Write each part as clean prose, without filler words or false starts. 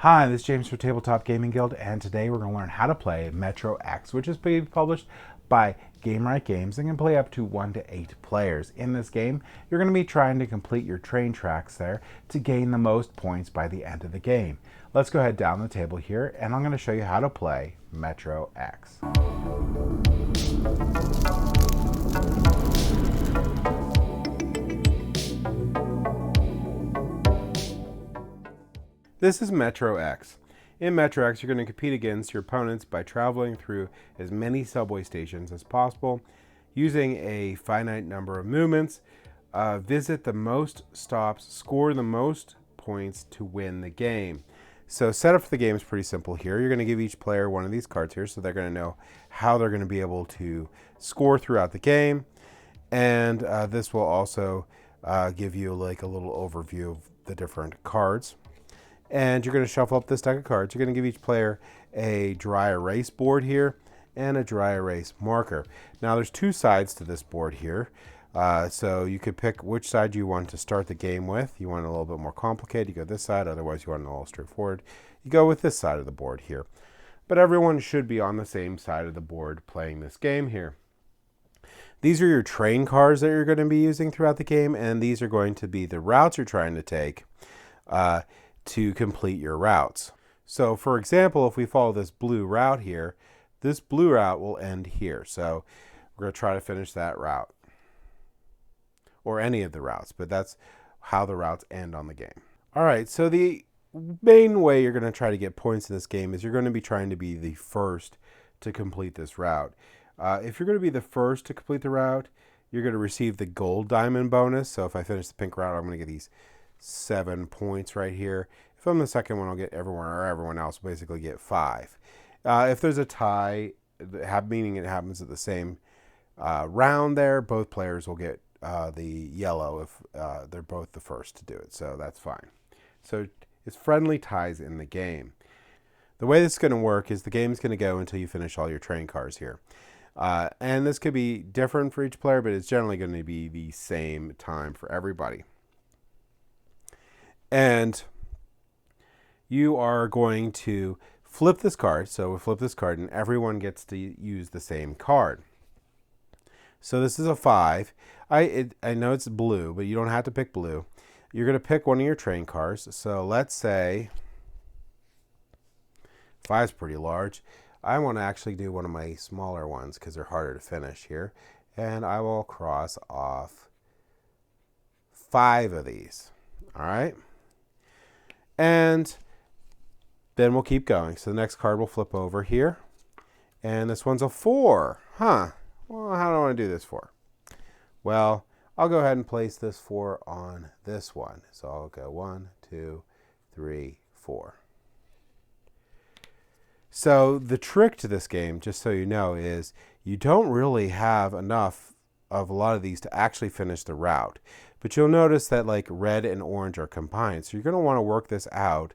Hi, this is James from Tabletop Gaming Guild, and today we're going to learn how to play Metro X, which is being published by Right Games and can play up to 1 to 8 players. In this game, you're going to be trying to complete your train tracks there to gain the most points by the end of the game. Let's go ahead down the table here, and I'm going to show you how to play Metro X. This is Metro X. In Metro X, you're going to compete against your opponents by traveling through as many subway stations as possible, using a finite number of movements, visit the most stops, score the most points to win the game. So setup for the game is pretty simple here. You're going to give each player one of these cards here, so they're going to know how they're going to be able to score throughout the game. And this will also give you like a little overview of the different cards. And you're going to shuffle up this deck of cards. You're going to give each player a dry erase board here and a dry erase marker. Now there's two sides to this board here. So you could pick which side you want to start the game with. You want it a little bit more complicated, you go this side. Otherwise you want it a little straightforward, you go with this side of the board here. But everyone should be on the same side of the board playing this game here. These are your train cars that you're going to be using throughout the game, and these are going to be the routes you're trying to take to complete your routes. So for example, if we follow this blue route here, this blue route will end here. So we're going to try to finish that route, or any of the routes, but that's how the routes end on the game. All right, so the main way you're going to try to get points in this game is you're going to be trying to be the first to complete this route. If you're going to be the first to complete the route, you're going to receive the gold diamond bonus. So if I finish the pink route, I'm going to get these 7 points right here. If I'm the second one, I'll get everyone else will basically get 5. If there's a tie, meaning it happens at the same round there, both players will get the yellow if they're both the first to do it. So that's fine. So it's friendly ties in the game. The way this is going to work is the game's going to go until you finish all your train cars here. And this could be different for each player, but it's generally going to be the same time for everybody. And you are going to flip this card. So we flip this card and everyone gets to use the same card. So this is a 5. I know it's blue, but you don't have to pick blue. You're going to pick one of your train cars. So let's say 5 is pretty large. I want to actually do one of my smaller ones because they're harder to finish here. And I will cross off 5 of these. All right. And then we'll keep going. So the next card will flip over here. And this one's a 4. Well, how do I want to do this 4? Well, I'll go ahead and place this 4 on this one. So I'll go 1, 2, 3, 4. So the trick to this game, just so you know, is you don't really have enough of a lot of these to actually finish the route. But you'll notice that like red and orange are combined. So you're going to want to work this out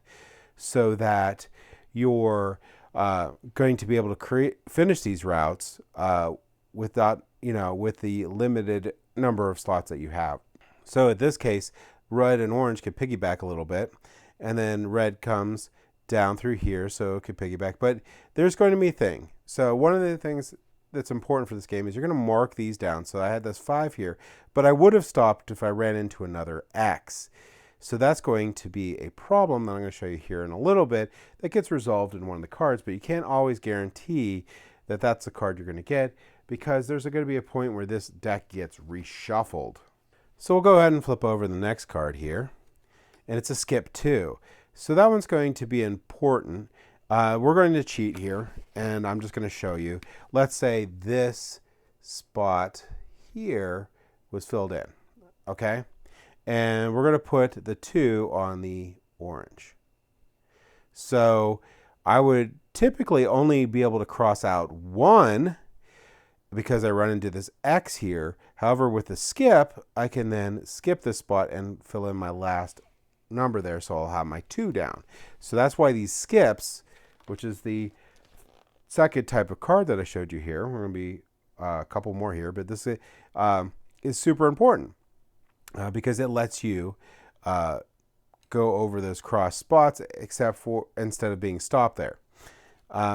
so that you're going to be able to finish these routes without, with the limited number of slots that you have. So in this case, red and orange can piggyback a little bit, and then red comes down through here, so it could piggyback. But there's going to be a thing. So one of the things that's important for this game is you're going to mark these down. So I had this 5 here, but I would have stopped if I ran into another X. So that's going to be a problem that I'm going to show you here in a little bit that gets resolved in one of the cards, but you can't always guarantee that that's the card you're going to get because there's going to be a point where this deck gets reshuffled. So we'll go ahead and flip over the next card here, and it's a skip 2. So that one's going to be important. We're going to cheat here, and I'm just going to show you. Let's say this spot here was filled in, okay? And we're going to put the 2 on the orange. So I would typically only be able to cross out 1 because I run into this X here. However, with the skip, I can then skip this spot and fill in my last number there, so I'll have my 2 down. So that's why these skips, which is the second type of card that I showed you here, we're going to be a couple more here, but this is super important because it lets you go over those cross spots, except for instead of being stopped there.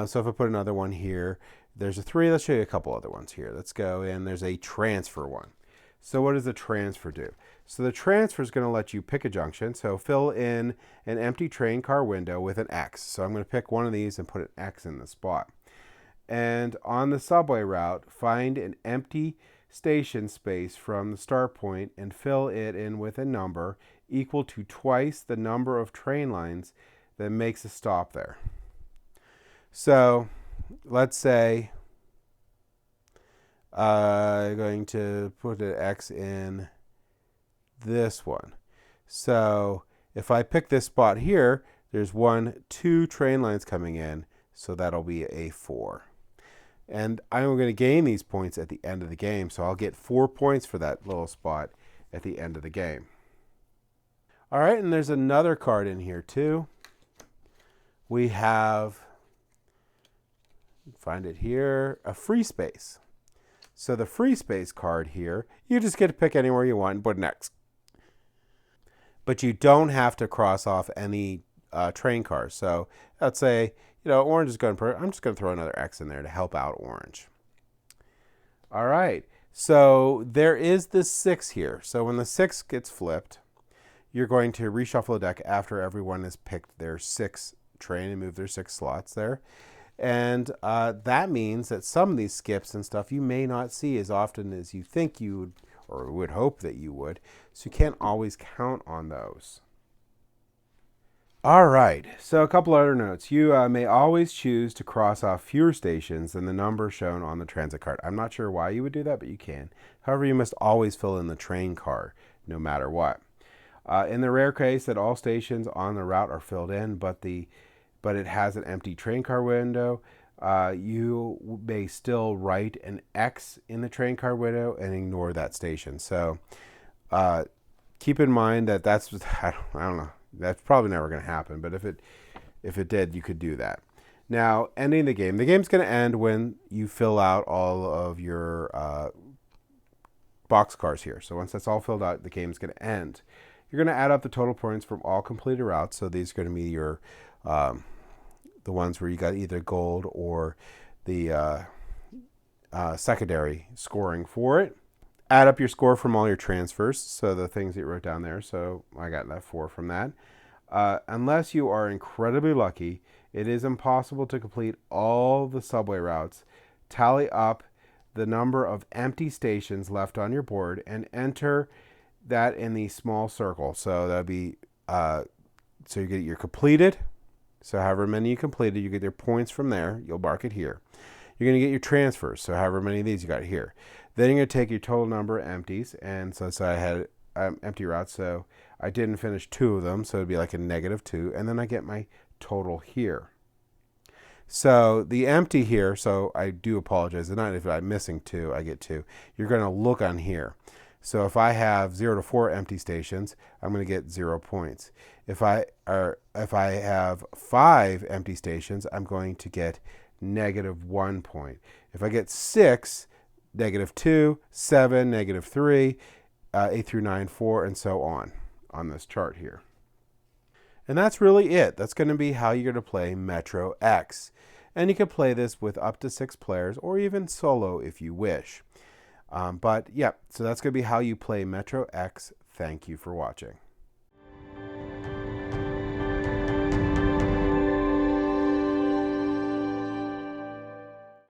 So if I put another one here, there's a 3. Let's show you a couple other ones here. Let's go in. There's a transfer one. So what does the transfer do? So the transfer is going to let you pick a junction. So fill in an empty train car window with an X. So I'm going to pick one of these and put an X in the spot. And on the subway route, find an empty station space from the start point and fill it in with a number equal to twice the number of train lines that makes a stop there. So let's say I'm going to put an X in this one. So if I pick this spot here, there's 2 train lines coming in, so that'll be a 4. And I'm going to gain these points at the end of the game, so I'll get 4 points for that little spot at the end of the game. All right, and there's another card in here too. We have, find it here, a free space. So the free space card here, you just get to pick anywhere you want and put an X. But you don't have to cross off any train cars. So let's say, orange is going to, I'm just going to throw another X in there to help out orange. All right, so there is this 6 here. So when the 6 gets flipped, you're going to reshuffle the deck after everyone has picked their 6 train and moved their 6 slots there. And that means that some of these skips and stuff you may not see as often as you think you would, or would hope that you would. So you can't always count on those. All right, so a couple other notes. You may always choose to cross off fewer stations than the number shown on the transit card. I'm not sure why you would do that, but you can. However, you must always fill in the train car, no matter what. In the rare case that all stations on the route are filled in, but it has an empty train car window, you may still write an X in the train car window and ignore that station. So keep in mind that that's, I don't know, that's probably never going to happen. But if it did, you could do that. Now, ending the game. The game's going to end when you fill out all of your box cars here. So once that's all filled out, the game's going to end. You're going to add up the total points from all completed routes. So these are going to be your the ones where you got either gold or the secondary scoring for it. Add up your score from all your transfers, so the things that you wrote down there. So I got that 4 from that. Unless you are incredibly lucky, it is impossible to complete all the subway routes. Tally up the number of empty stations left on your board and enter that in the small circle. So that'd be so you get your completed. So however many you completed, you get your points from there. You'll mark it here. You're going to get your transfers. So however many of these you got here. Then you're going to take your total number of empties. And so I had empty routes. So I didn't finish 2 of them. So it'd be like a -2. And then I get my total here. So the empty here, so I do apologize. Not if I'm missing 2, I get 2. You're going to look on here. So if I have 0 to 4 empty stations, I'm going to get 0 points. If I have 5 empty stations, I'm going to get -1 point. If I get 6, -2, 7, -3, 8 through 9, 4, and so on this chart here. And that's really it. That's going to be how you're going to play Metro X. And you can play this with up to 6 players or even solo if you wish. But yeah, so that's going to be how you play Metro X. Thank you for watching.